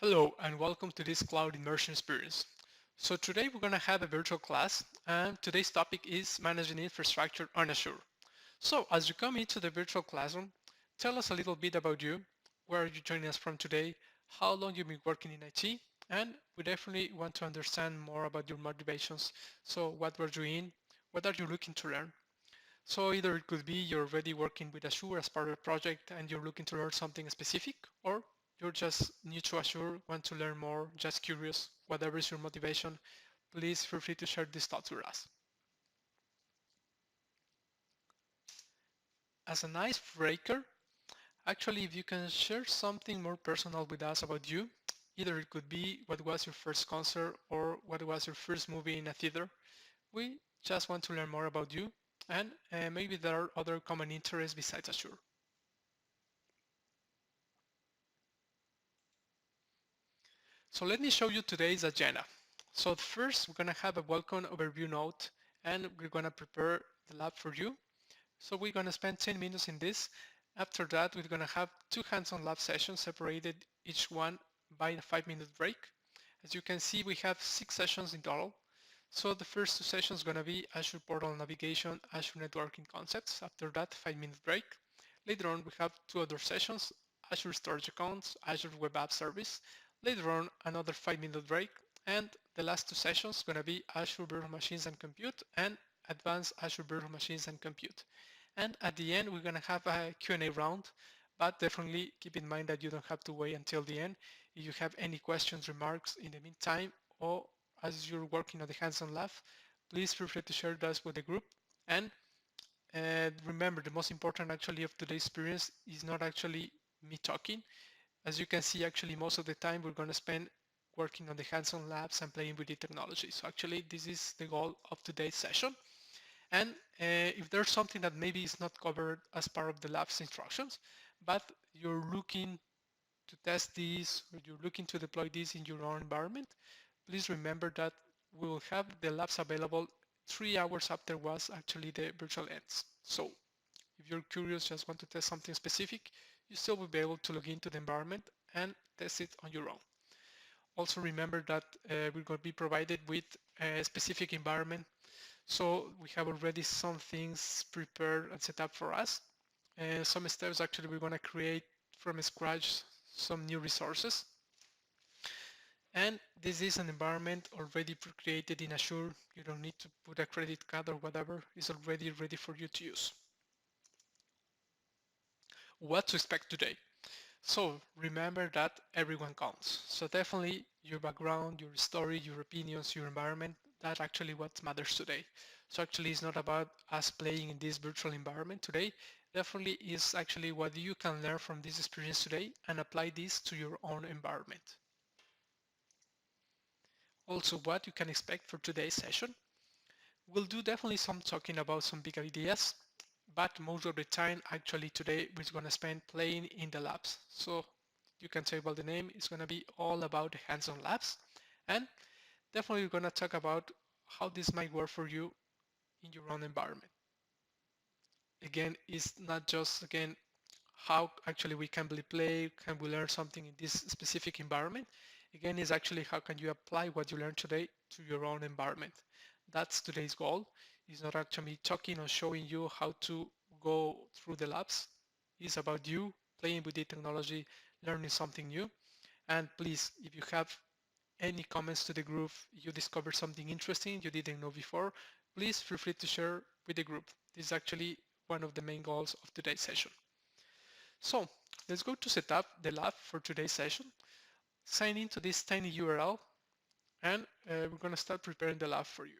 Hello and welcome to this cloud immersion experience. So today we're going to have a virtual class and today's topic is managing infrastructure on Azure. So as you come into the virtual classroom, tell us a little bit about you, where are you joining us from today, how long you've been working in IT, and we definitely want to understand more about your motivations. So what were you in, what are you looking to learn? So either it could be you're already working with Azure as part of a project and you're looking to learn something specific, or you're just new to Azure, want to learn more, just curious, whatever is your motivation, please feel free to share these thoughts with us. As an icebreaker, actually, if you can share something more personal with us about you, either it could be what was your first concert or what was your first movie in a theater. We just want to learn more about you and maybe there are other common interests besides Azure. So let me show you today's agenda. So first, we're going to have a welcome overview note, and we're going to prepare the lab for you. So we're going to spend 10 minutes in this. After that, we're going to have two hands-on lab sessions separated each one by a 5-minute break. As you can see, we have 6 sessions in total. So the first two sessions are going to be Azure Portal Navigation, Azure Networking Concepts. After that, 5-minute break. Later on, we have two other sessions, Azure Storage Accounts, Azure Web App Service. Later on, another 5-minute break. And the last two sessions are going to be Azure Virtual Machines and Compute and Advanced Azure Virtual Machines and Compute. And at the end, we're going to have a Q&A round, but definitely keep in mind that you don't have to wait until the end. If you have any questions, remarks in the meantime, or as you're working on the hands-on lab, please feel free to share those with the group. And remember, the most important actually of today's experience is not actually me talking. As you can see, actually most of the time we're going to spend working on the hands-on labs and playing with the technology. So actually this is the goal of today's session. And if there's something that maybe is not covered as part of the lab's instructions, but you're looking to test these or you're looking to deploy this in your own environment, please remember that we will have the labs available 3 hours after was actually the virtual ends. So if you're curious, just want to test something specific, you still will be able to log into the environment and test it on your own. Also remember that we're going to be provided with a specific environment. So we have already some things prepared and set up for us. Some steps actually we're going to create from scratch some new resources. And this is an environment already created in Azure. You don't need to put a credit card or whatever. It's already ready for you to use. What to expect today? So remember that everyone counts. So definitely your background, your story, your opinions, your environment, that's actually what matters today. So actually it's not about us playing in this virtual environment today. Definitely is actually what you can learn from this experience today and apply this to your own environment. Also what you can expect for today's session. We'll do definitely some talking about some big ideas, but most of the time actually today we're going to spend playing in the labs. So you can say, well, the name is going to be all about the hands-on labs, and definitely we're going to talk about how this might work for you in your own environment. Again, it's not just, again, how actually we can play, can we learn something in this specific environment. Again, is actually how can you apply what you learned today to your own environment. That's today's goal. It's not actually talking or showing you how to go through the labs. It's about you playing with the technology, learning something new. And please, if you have any comments to the group, you discovered something interesting you didn't know before, please feel free to share with the group. This is actually one of the main goals of today's session. So let's go to set up the lab for today's session. Sign into this tiny URL and we're going to start preparing the lab for you.